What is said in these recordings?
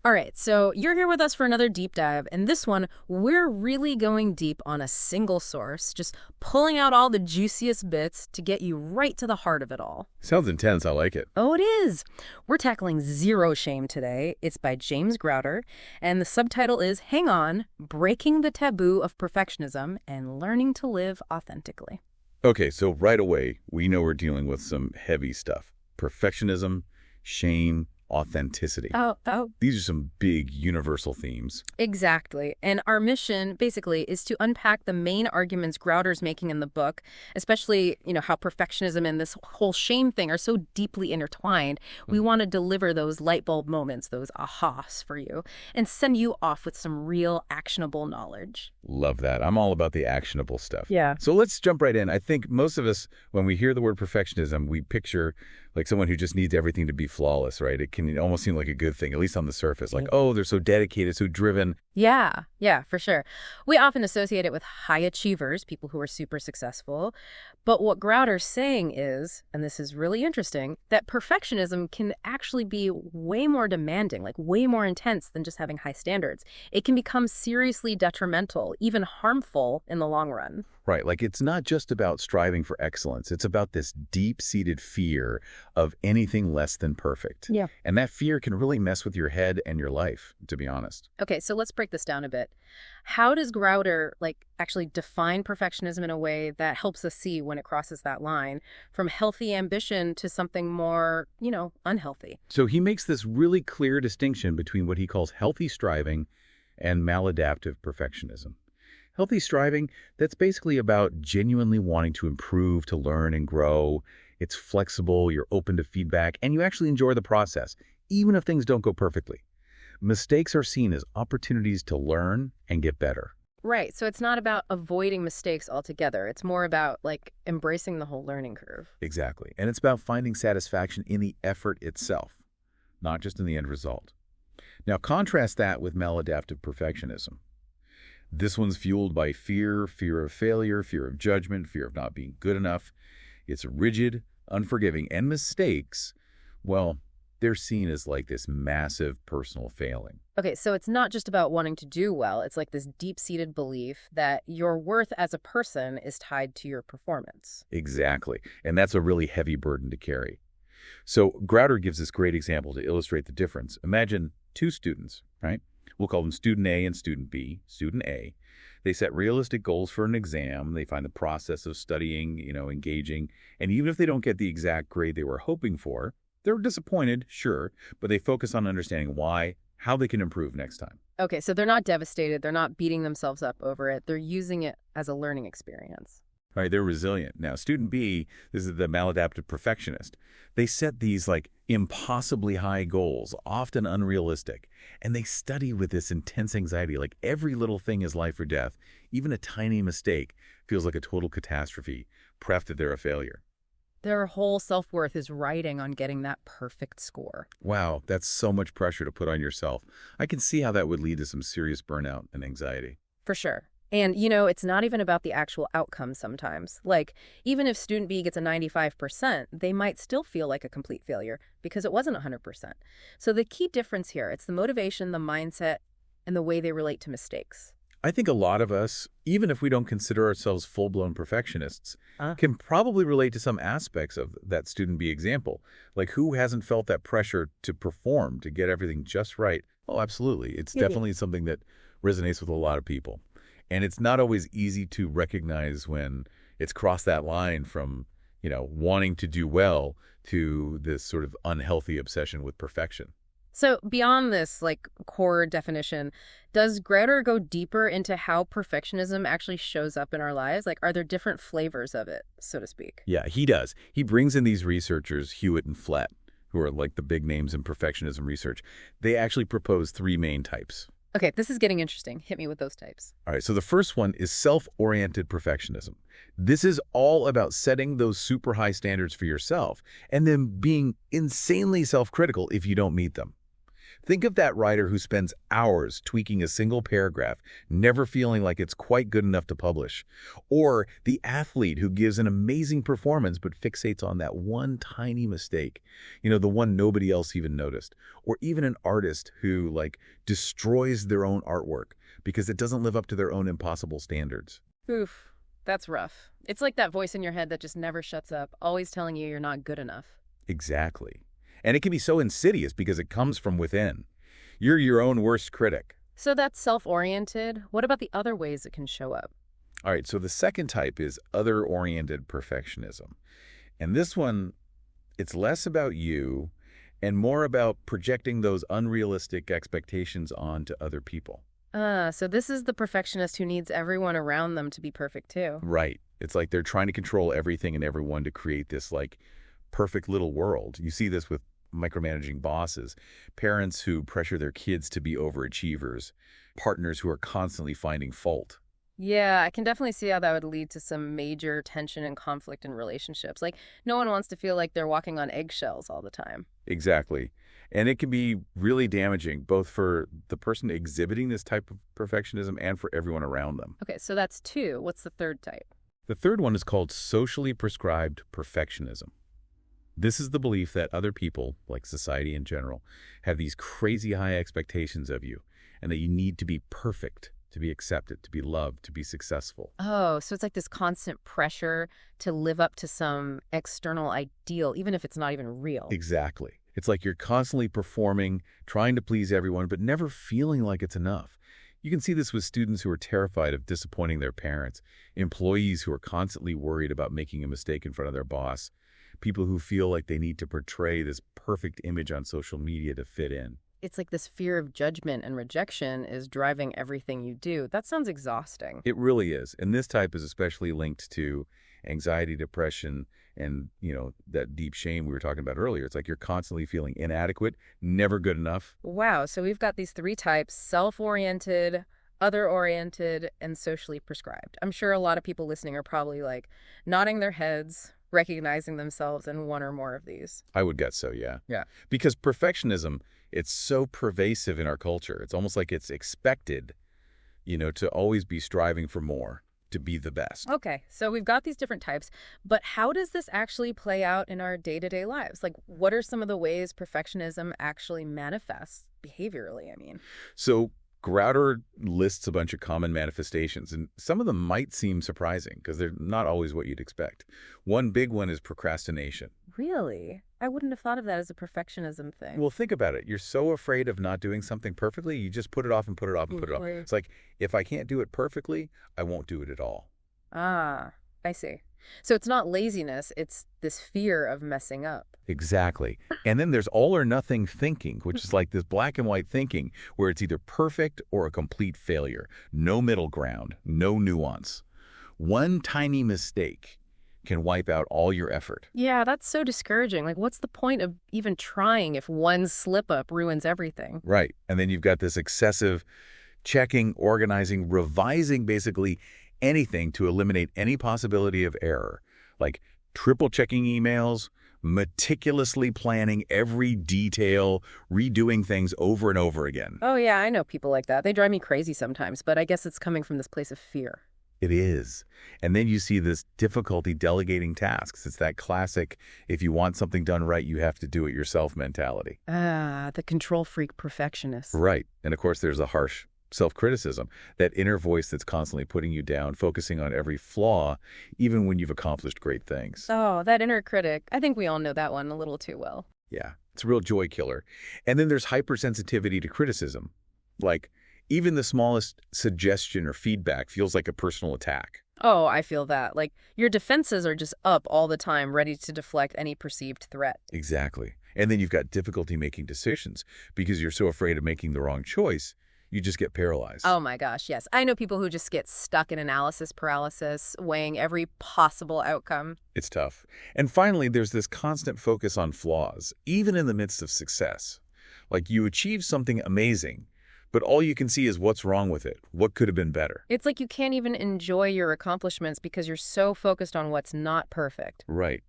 All right, so you're here with us for another deep dive, and this one, we're really going deep on a single source, just pulling out all the juiciest bits to get you right to the heart of it all. Sounds intense. I like it. Oh, it is. We're tackling Zero Shame today. It's by James Grouder, and the subtitle is Hang On, Breaking the Taboo of Perfectionism and Learning to Live Authentically. Okay, so right away, we know we're dealing with some heavy stuff. Perfectionism, shame, authenticity. Oh. These are some big universal themes. Exactly. And our mission, basically, is to unpack the main arguments Grouder's making in the book, especially, how perfectionism and this whole shame thing are so deeply intertwined. We want to deliver those light bulb moments, those ahas for you, and send you off with some real actionable knowledge. Love that. I'm all about the actionable stuff. Yeah. So let's jump right in. I think most of us, when we hear the word perfectionism, we picture like someone who just needs everything to be flawless, right? It can almost seem like a good thing, at least on the surface. Like, oh, they're so dedicated, so driven. Yeah, for sure. We often associate it with high achievers, people who are super successful. But what Grouder's saying is, and this is really interesting, that perfectionism can actually be way more demanding, like way more intense than just having high standards. It can become seriously detrimental, even harmful in the long run. Right, like it's not just about striving for excellence. It's about this deep-seated fear of anything less than perfect. Yeah. And that fear can really mess with your head and your life, to be honest. Okay, so let's break this down a bit. How does Grouder actually define perfectionism in a way that helps us see when it crosses that line from healthy ambition to something more, unhealthy? So he makes this really clear distinction between what he calls healthy striving and maladaptive perfectionism. Healthy striving, that's basically about genuinely wanting to improve, to learn and grow. It's flexible, you're open to feedback, and you actually enjoy the process, even if things don't go perfectly. Mistakes are seen as opportunities to learn and get better. Right, so it's not about avoiding mistakes altogether. It's more about, embracing the whole learning curve. Exactly. And it's about finding satisfaction in the effort itself, not just in the end result. Now, contrast that with maladaptive perfectionism. This one's fueled by fear of failure, fear of judgment, fear of not being good enough. It's rigid, unforgiving, and mistakes, well, they're seen as like this massive personal failing. Okay, so it's not just about wanting to do well. It's like this deep-seated belief that your worth as a person is tied to your performance. Exactly. And that's a really heavy burden to carry. So Grouder gives this great example to illustrate the difference. Imagine two students, right? We'll call them student A and student B. Student A, they set realistic goals for an exam. They find the process of studying, engaging. And even if they don't get the exact grade they were hoping for, they're disappointed, sure, but they focus on understanding why, how they can improve next time. Okay, so they're not devastated. They're not beating themselves up over it. They're using it as a learning experience. Right, they're resilient. Now, student B, this is the maladaptive perfectionist. They set these impossibly high goals, often unrealistic, and they study with this intense anxiety, like every little thing is life or death. Even a tiny mistake feels like a total catastrophe, proof that they're a failure. Their whole self-worth is riding on getting that perfect score. Wow, that's so much pressure to put on yourself. I can see how that would lead to some serious burnout and anxiety. For sure. And, it's not even about the actual outcome sometimes. Even if student B gets a 95%, they might still feel like a complete failure because it wasn't 100%. So the key difference here, it's the motivation, the mindset, and the way they relate to mistakes. I think a lot of us, even if we don't consider ourselves full-blown perfectionists, can probably relate to some aspects of that student B example. Like, who hasn't felt that pressure to perform, to get everything just right? Oh, absolutely. It's definitely something that resonates with a lot of people. And it's not always easy to recognize when it's crossed that line from, wanting to do well to this sort of unhealthy obsession with perfection. So beyond this, core definition, does Grouder go deeper into how perfectionism actually shows up in our lives? Are there different flavors of it, so to speak? Yeah, he does. He brings in these researchers, Hewitt and Flett, who are the big names in perfectionism research. They actually propose three main types. Okay, this is getting interesting. Hit me with those types. All right, so the first one is self-oriented perfectionism. This is all about setting those super high standards for yourself and then being insanely self-critical if you don't meet them. Think of that writer who spends hours tweaking a single paragraph, never feeling like it's quite good enough to publish. Or the athlete who gives an amazing performance but fixates on that one tiny mistake, the one nobody else even noticed. Or even an artist who, destroys their own artwork because it doesn't live up to their own impossible standards. Oof, that's rough. It's like that voice in your head that just never shuts up, always telling you you're not good enough. Exactly. And it can be so insidious because it comes from within. You're your own worst critic. So that's self-oriented. What about the other ways it can show up? All right, so the second type is other-oriented perfectionism. And this one, it's less about you and more about projecting those unrealistic expectations onto other people. So this is the perfectionist who needs everyone around them to be perfect too. Right. It's like they're trying to control everything and everyone to create this, perfect little world. You see this with micromanaging bosses, parents who pressure their kids to be overachievers, partners who are constantly finding fault. Yeah, I can definitely see how that would lead to some major tension and conflict in relationships. No one wants to feel like they're walking on eggshells all the time. Exactly. And it can be really damaging, both for the person exhibiting this type of perfectionism and for everyone around them. Okay, so that's two. What's the third type? The third one is called socially prescribed perfectionism. This is the belief that other people, like society in general, have these crazy high expectations of you and that you need to be perfect to be accepted, to be loved, to be successful. Oh, so it's like this constant pressure to live up to some external ideal, even if it's not even real. Exactly. It's like you're constantly performing, trying to please everyone, but never feeling like it's enough. You can see this with students who are terrified of disappointing their parents, employees who are constantly worried about making a mistake in front of their boss, people who feel like they need to portray this perfect image on social media to fit in. It's like this fear of judgment and rejection is driving everything you do. That sounds exhausting. It really is. And this type is especially linked to anxiety, depression, and, that deep shame we were talking about earlier. It's like you're constantly feeling inadequate, never good enough. Wow. So we've got these three types: self-oriented, other-oriented, and socially prescribed. I'm sure a lot of people listening are probably nodding their heads, recognizing themselves in one or more of these. I would guess so, yeah. Yeah. Because perfectionism, it's so pervasive in our culture. It's almost like it's expected, to always be striving for more, to be the best. Okay, so we've got these different types, but how does this actually play out in our day-to-day lives? What are some of the ways perfectionism actually manifests behaviorally, I mean? So Grouter lists a bunch of common manifestations, and some of them might seem surprising because they're not always what you'd expect. One big one is procrastination. Really? I wouldn't have thought of that as a perfectionism thing. Well, think about it. You're so afraid of not doing something perfectly, you just put it off and put it off and put it off. It's like, if I can't do it perfectly, I won't do it at all. Ah, I see. So it's not laziness, it's this fear of messing up. Exactly. And then there's all or nothing thinking, which is like this black and white thinking where it's either perfect or a complete failure. No middle ground, no nuance. One tiny mistake can wipe out all your effort. Yeah, that's so discouraging. What's the point of even trying if one slip-up ruins everything? Right. And then you've got this excessive checking, organizing, revising basically anything to eliminate any possibility of error, like triple checking emails, meticulously planning every detail, redoing things over and over again. Oh, yeah, I know people like that. They drive me crazy sometimes, but I guess it's coming from this place of fear. It is. And then you see this difficulty delegating tasks. It's that classic, if you want something done right, you have to do it yourself mentality. Ah, the control freak perfectionist. Right. And of course, there's a harsh self-criticism, that inner voice that's constantly putting you down, focusing on every flaw, even when you've accomplished great things. Oh, that inner critic. I think we all know that one a little too well. Yeah, it's a real joy killer. And then there's hypersensitivity to criticism. Even the smallest suggestion or feedback feels like a personal attack. Oh, I feel that. Your defenses are just up all the time, ready to deflect any perceived threat. Exactly. And then you've got difficulty making decisions because you're so afraid of making the wrong choice. You just get paralyzed. Oh my gosh, yes. I know people who just get stuck in analysis paralysis, weighing every possible outcome. It's tough. And finally, there's this constant focus on flaws, even in the midst of success. You achieve something amazing, but all you can see is what's wrong with it, what could have been better. It's like you can't even enjoy your accomplishments because you're so focused on what's not perfect. Right.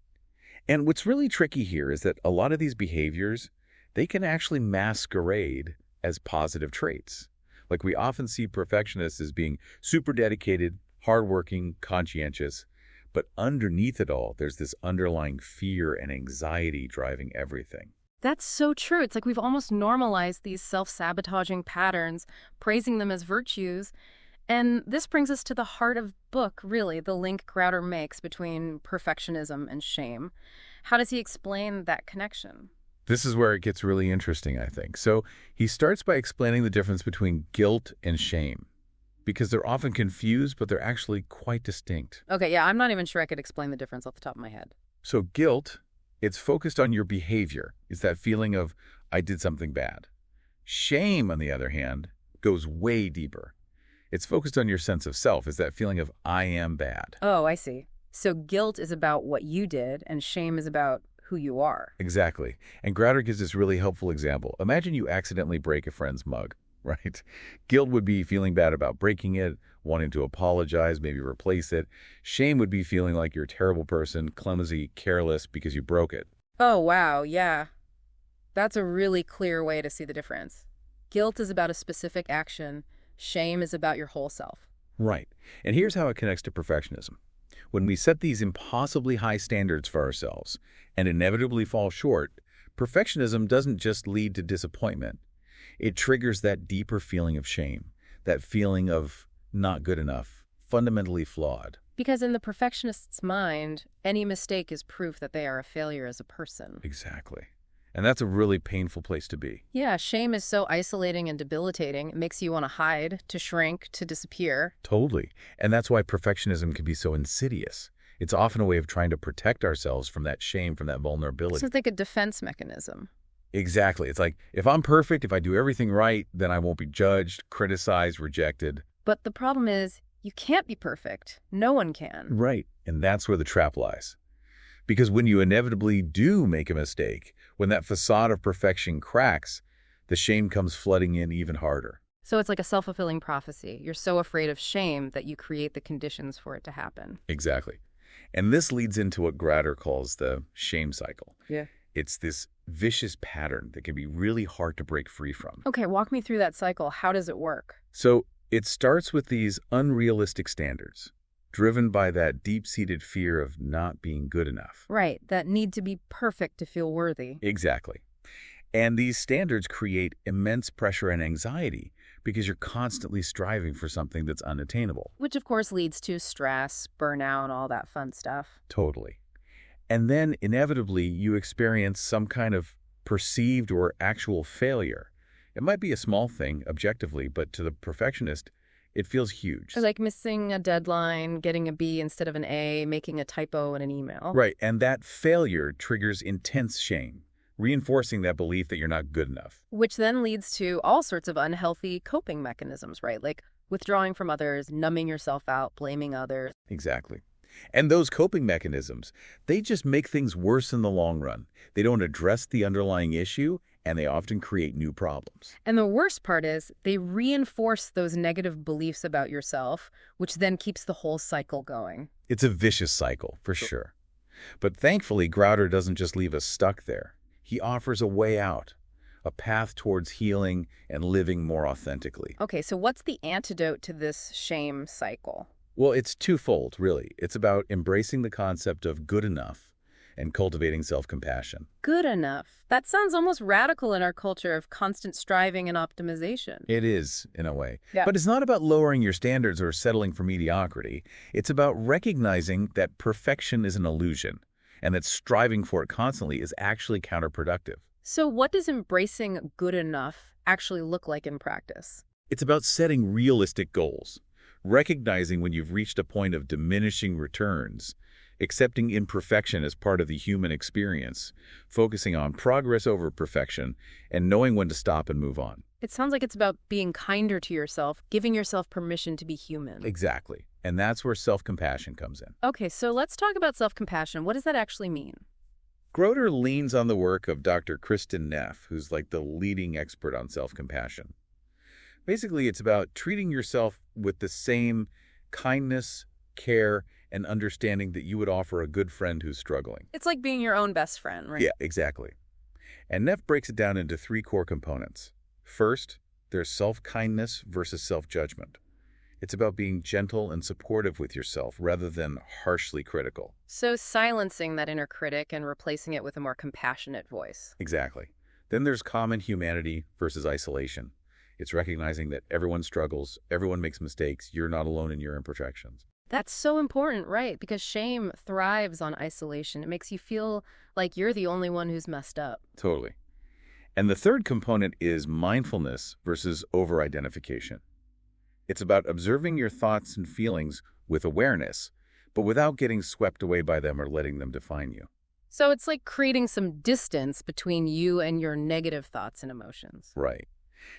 And what's really tricky here is that a lot of these behaviors, they can actually masquerade as positive traits. Like we often see perfectionists as being super dedicated, hardworking, conscientious, but underneath it all, there's this underlying fear and anxiety driving everything. That's so true. It's like we've almost normalized these self-sabotaging patterns, praising them as virtues. And this brings us to the heart of the book, really, the link Crowder makes between perfectionism and shame. How does he explain that connection? This is where it gets really interesting, I think. So he starts by explaining the difference between guilt and shame, because they're often confused, but they're actually quite distinct. Okay, yeah, I'm not even sure I could explain the difference off the top of my head. So guilt, it's focused on your behavior. It's that feeling of, I did something bad. Shame, on the other hand, goes way deeper. It's focused on your sense of self. It's that feeling of, I am bad. Oh, I see. So guilt is about what you did, and shame is about who you are. Exactly. And Crowder gives this really helpful example. Imagine you accidentally break a friend's mug, right? Guilt would be feeling bad about breaking it, wanting to apologize, maybe replace it. Shame would be feeling like you're a terrible person, clumsy, careless because you broke it. Oh, wow, yeah. That's a really clear way to see the difference. Guilt is about a specific action. Shame is about your whole self. Right. And here's how it connects to perfectionism. When we set these impossibly high standards for ourselves and inevitably fall short, perfectionism doesn't just lead to disappointment. It triggers that deeper feeling of shame, that feeling of not good enough, fundamentally flawed. Because in the perfectionist's mind, any mistake is proof that they are a failure as a person. Exactly. And that's a really painful place to be. Yeah, shame is so isolating and debilitating. It makes you want to hide, to shrink, to disappear. Totally. And that's why perfectionism can be so insidious. It's often a way of trying to protect ourselves from that shame, from that vulnerability. So it's like a defense mechanism. Exactly. It's like, if I'm perfect, if I do everything right, then I won't be judged, criticized, rejected. But the problem is, you can't be perfect. No one can. Right. And that's where the trap lies. Because when you inevitably do make a mistake, when that facade of perfection cracks, the shame comes flooding in even harder. So it's like a self-fulfilling prophecy. You're so afraid of shame that you create the conditions for it to happen. Exactly. And this leads into what Crowder calls the shame cycle. Yeah. It's this vicious pattern that can be really hard to break free from. Okay, walk me through that cycle. How does it work? So it starts with these unrealistic standards, driven by that deep-seated fear of not being good enough. Right, that need to be perfect to feel worthy. Exactly. And these standards create immense pressure and anxiety because you're constantly striving for something that's unattainable. Which, of course, leads to stress, burnout, all that fun stuff. Totally. And then, inevitably, you experience some kind of perceived or actual failure. It might be a small thing, objectively, but to the perfectionist, it feels huge. Like missing a deadline, getting a B instead of an A, making a typo in an email. Right, and that failure triggers intense shame, reinforcing that belief that you're not good enough. Which then leads to all sorts of unhealthy coping mechanisms, right? Like withdrawing from others, numbing yourself out, blaming others. Exactly. And those coping mechanisms, they just make things worse in the long run. They don't address the underlying issue, and they often create new problems. And the worst part is they reinforce those negative beliefs about yourself, which then keeps the whole cycle going. It's a vicious cycle, for sure. But thankfully, Crowder doesn't just leave us stuck there. He offers a way out, a path towards healing and living more authentically. Okay, so what's the antidote to this shame cycle? Well, it's twofold, really. It's about embracing the concept of good enough and cultivating self-compassion. Good enough. That sounds almost radical in our culture of constant striving and optimization. It is, in a way. Yeah. But it's not about lowering your standards or settling for mediocrity. It's about recognizing that perfection is an illusion and that striving for it constantly is actually counterproductive. So what does embracing good enough actually look like in practice? It's about setting realistic goals, recognizing when you've reached a point of diminishing returns, accepting imperfection as part of the human experience, focusing on progress over perfection, and knowing when to stop and move on. It sounds like it's about being kinder to yourself, giving yourself permission to be human. Exactly. And that's where self-compassion comes in. Okay, so let's talk about self-compassion. What does that actually mean? Crowder leans on the work of Dr. Kristen Neff, who's like the leading expert on self-compassion. Basically, it's about treating yourself with the same kindness, care, and understanding that you would offer a good friend who's struggling. It's like being your own best friend, right? Yeah, exactly. And Neff breaks it down into three core components. First, there's self-kindness versus self-judgment. It's about being gentle and supportive with yourself rather than harshly critical. So silencing that inner critic and replacing it with a more compassionate voice. Exactly. Then there's common humanity versus isolation. It's recognizing that everyone struggles, everyone makes mistakes, you're not alone in your imperfections. That's so important, right? Because shame thrives on isolation. It makes you feel like you're the only one who's messed up. Totally. And the third component is mindfulness versus over-identification. It's about observing your thoughts and feelings with awareness, but without getting swept away by them or letting them define you. So it's like creating some distance between you and your negative thoughts and emotions. Right.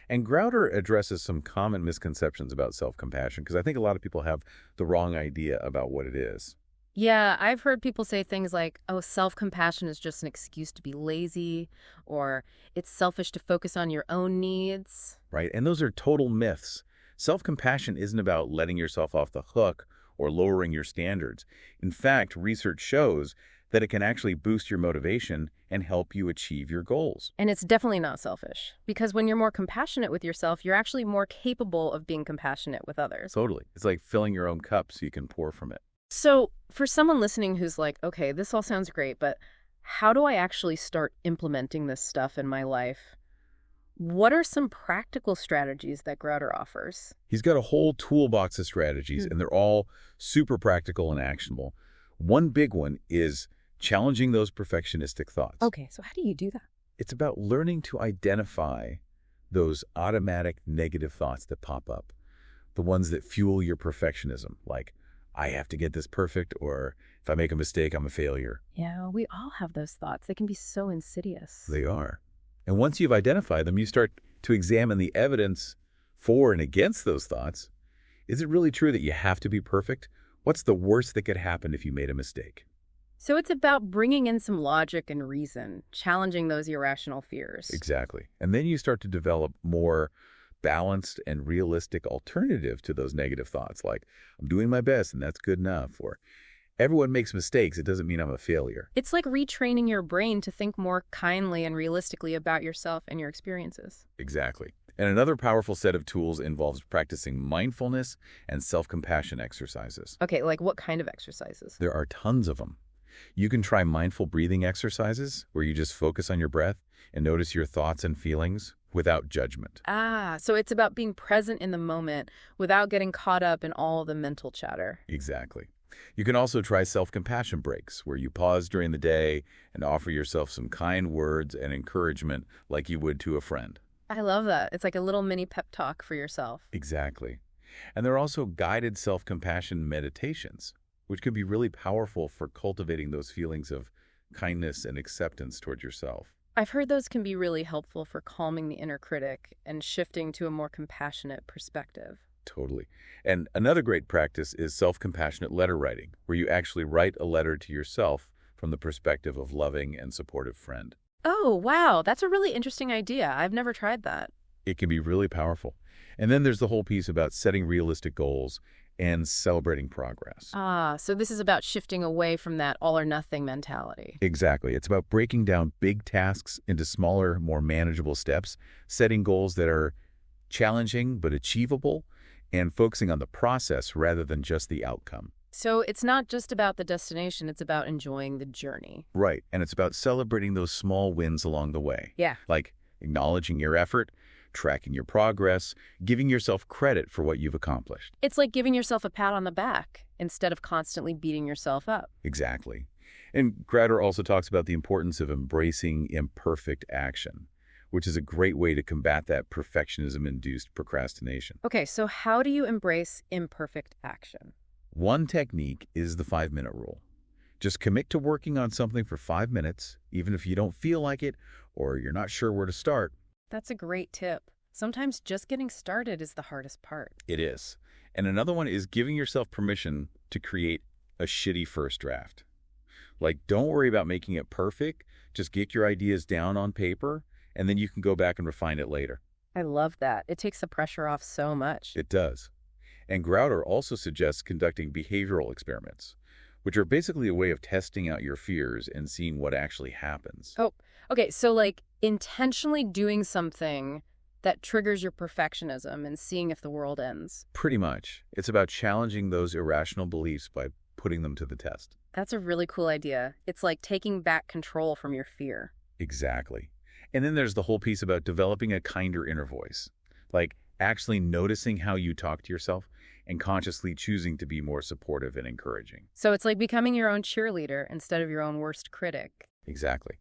And Grouder addresses some common misconceptions about self-compassion because I think a lot of people have the wrong idea about what it is. Yeah, I've heard people say things like, oh, self-compassion is just an excuse to be lazy, or it's selfish to focus on your own needs. Right? And those are total myths. Self-compassion isn't about letting yourself off the hook or lowering your standards. In fact, research shows that it can actually boost your motivation and help you achieve your goals. And it's definitely not selfish, because when you're more compassionate with yourself, you're actually more capable of being compassionate with others. Totally. It's like filling your own cup so you can pour from it. So for someone listening who's like, okay, this all sounds great, but how do I actually start implementing this stuff in my life? What are some practical strategies that Grouder offers? He's got a whole toolbox of strategies, and they're all super practical and actionable. One big one is challenging those perfectionistic thoughts. Okay, so how do you do that? It's about learning to identify those automatic negative thoughts that pop up, the ones that fuel your perfectionism, like, I have to get this perfect, or if I make a mistake, I'm a failure. Yeah, we all have those thoughts. They can be so insidious. They are. And once you've identified them, you start to examine the evidence for and against those thoughts. Is it really true that you have to be perfect? What's the worst that could happen if you made a mistake? So it's about bringing in some logic and reason, challenging those irrational fears. Exactly. And then you start to develop more balanced and realistic alternative to those negative thoughts, like, I'm doing my best and that's good enough, or everyone makes mistakes, it doesn't mean I'm a failure. It's like retraining your brain to think more kindly and realistically about yourself and your experiences. Exactly. And another powerful set of tools involves practicing mindfulness and self-compassion exercises. Okay, like what kind of exercises? There are tons of them. You can try mindful breathing exercises where you just focus on your breath and notice your thoughts and feelings without judgment. Ah, so it's about being present in the moment without getting caught up in all the mental chatter. Exactly. You can also try self-compassion breaks where you pause during the day and offer yourself some kind words and encouragement like you would to a friend. I love that. It's like a little mini pep talk for yourself. Exactly. And there are also guided self-compassion meditations, which can be really powerful for cultivating those feelings of kindness and acceptance toward yourself. I've heard those can be really helpful for calming the inner critic and shifting to a more compassionate perspective. Totally. And another great practice is self-compassionate letter writing, where you actually write a letter to yourself from the perspective of loving and supportive friend. Oh, wow. That's a really interesting idea. I've never tried that. It can be really powerful. And then there's the whole piece about setting realistic goals and celebrating progress. Ah, so this is about shifting away from that all or nothing mentality. Exactly. It's about breaking down big tasks into smaller, more manageable steps, setting goals that are challenging but achievable, and focusing on the process rather than just the outcome. So it's not just about the destination, it's about enjoying the journey. Right. And it's about celebrating those small wins along the way. Yeah. Like acknowledging your effort, tracking your progress, giving yourself credit for what you've accomplished. It's like giving yourself a pat on the back instead of constantly beating yourself up. Exactly. And Grader also talks about the importance of embracing imperfect action, which is a great way to combat that perfectionism-induced procrastination. Okay, so how do you embrace imperfect action? One technique is the 5-minute rule. Just commit to working on something for 5 minutes, even if you don't feel like it or you're not sure where to start. That's a great tip. Sometimes just getting started is the hardest part. It is. And another one is giving yourself permission to create a shitty first draft. Like, don't worry about making it perfect. Just get your ideas down on paper, and then you can go back and refine it later. I love that. It takes the pressure off so much. It does. And Grouder also suggests conducting behavioral experiments, which are basically a way of testing out your fears and seeing what actually happens. Oh, okay. So like intentionally doing something that triggers your perfectionism and seeing if the world ends. Pretty much. It's about challenging those irrational beliefs by putting them to the test. That's a really cool idea. It's like taking back control from your fear. Exactly. And then there's the whole piece about developing a kinder inner voice, like actually noticing how you talk to yourself and consciously choosing to be more supportive and encouraging. So it's like becoming your own cheerleader instead of your own worst critic. Exactly.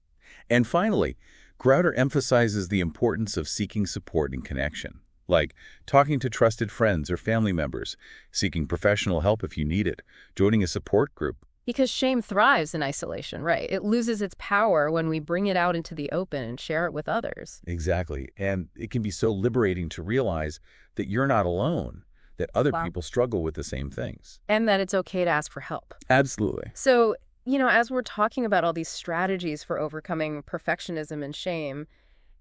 And finally, Crowder emphasizes the importance of seeking support and connection, like talking to trusted friends or family members, seeking professional help if you need it, joining a support group. Because shame thrives in isolation, right? It loses its power when we bring it out into the open and share it with others. Exactly. And it can be so liberating to realize that you're not alone, that other Wow. people struggle with the same things. And that it's okay to ask for help. Absolutely. So, as we're talking about all these strategies for overcoming perfectionism and shame,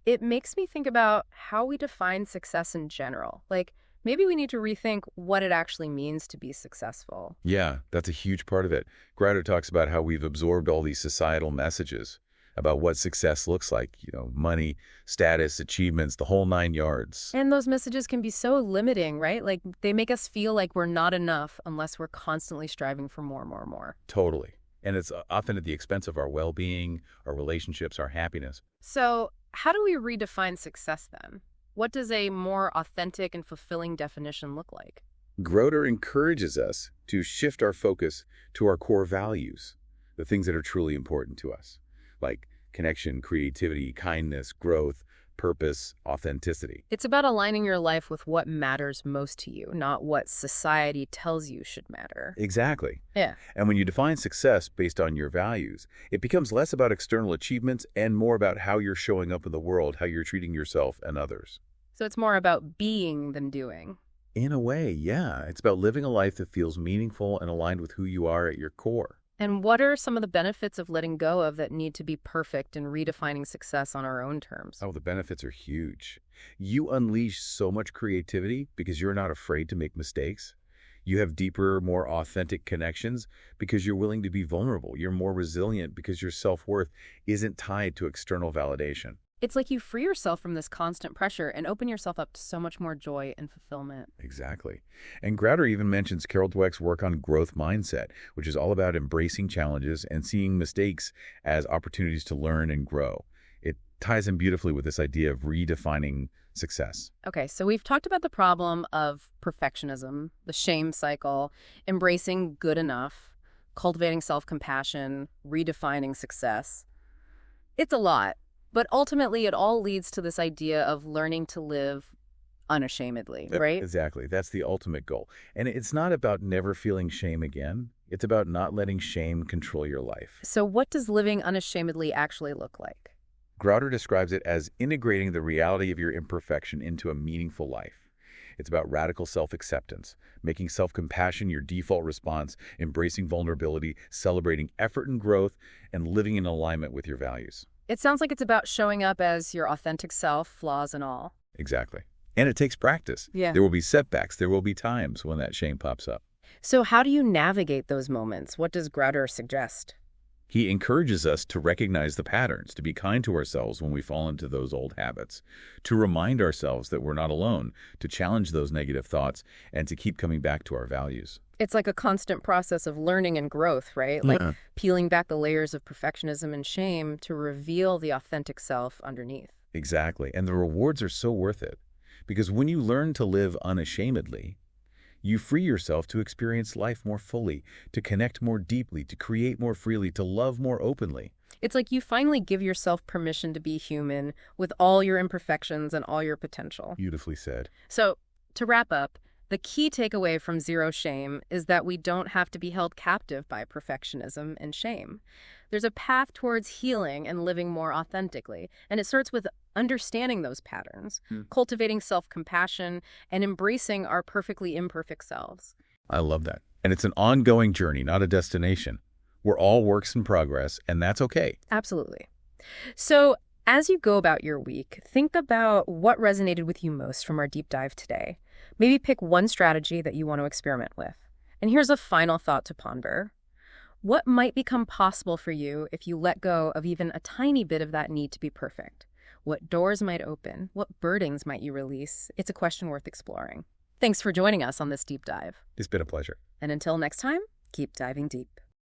it makes me think about how we define success in general. Like, maybe we need to rethink what it actually means to be successful. Yeah, that's a huge part of it. Crowder talks about how we've absorbed all these societal messages about what success looks like, money, status, achievements, the whole 9 yards. And those messages can be so limiting, right? Like, they make us feel like we're not enough unless we're constantly striving for more, more, more. Totally. And it's often at the expense of our well-being, our relationships, our happiness. So, how do we redefine success then? What does a more authentic and fulfilling definition look like? Groder encourages us to shift our focus to our core values, the things that are truly important to us, like connection, creativity, kindness, growth, purpose, authenticity. It's about aligning your life with what matters most to you, not what society tells you should matter. Exactly. Yeah. And when you define success based on your values, it becomes less about external achievements and more about how you're showing up in the world, how you're treating yourself and others. So it's more about being than doing. In a way, yeah. It's about living a life that feels meaningful and aligned with who you are at your core. And what are some of the benefits of letting go of that need to be perfect and redefining success on our own terms? Oh, the benefits are huge. You unleash so much creativity because you're not afraid to make mistakes. You have deeper, more authentic connections because you're willing to be vulnerable. You're more resilient because your self-worth isn't tied to external validation. It's like you free yourself from this constant pressure and open yourself up to so much more joy and fulfillment. Exactly. And Crowder even mentions Carol Dweck's work on growth mindset, which is all about embracing challenges and seeing mistakes as opportunities to learn and grow. It ties in beautifully with this idea of redefining success. Okay, so we've talked about the problem of perfectionism, the shame cycle, embracing good enough, cultivating self-compassion, redefining success. It's a lot. But ultimately, it all leads to this idea of learning to live unashamedly, right? Exactly. That's the ultimate goal. And it's not about never feeling shame again. It's about not letting shame control your life. So what does living unashamedly actually look like? Crowder describes it as integrating the reality of your imperfection into a meaningful life. It's about radical self-acceptance, making self-compassion your default response, embracing vulnerability, celebrating effort and growth, and living in alignment with your values. It sounds like it's about showing up as your authentic self, flaws and all. Exactly. And it takes practice. Yeah. There will be setbacks. There will be times when that shame pops up. So how do you navigate those moments? What does Crowder suggest? He encourages us to recognize the patterns, to be kind to ourselves when we fall into those old habits, to remind ourselves that we're not alone, to challenge those negative thoughts, and to keep coming back to our values. It's like a constant process of learning and growth, right? Like Yeah. peeling back the layers of perfectionism and shame to reveal the authentic self underneath. Exactly. And the rewards are so worth it. Because when you learn to live unashamedly, you free yourself to experience life more fully, to connect more deeply, to create more freely, to love more openly. It's like you finally give yourself permission to be human with all your imperfections and all your potential. Beautifully said. So, to wrap up, the key takeaway from Zero Shame is that we don't have to be held captive by perfectionism and shame. There's a path towards healing and living more authentically, and it starts with understanding those patterns, cultivating self-compassion, and embracing our perfectly imperfect selves. I love that. And it's an ongoing journey, not a destination. We're all works in progress, and that's okay. Absolutely. So, as you go about your week, think about what resonated with you most from our deep dive today. Maybe pick one strategy that you want to experiment with. And here's a final thought to ponder. What might become possible for you if you let go of even a tiny bit of that need to be perfect? What doors might open? What burdens might you release? It's a question worth exploring. Thanks for joining us on this deep dive. It's been a pleasure. And until next time, keep diving deep.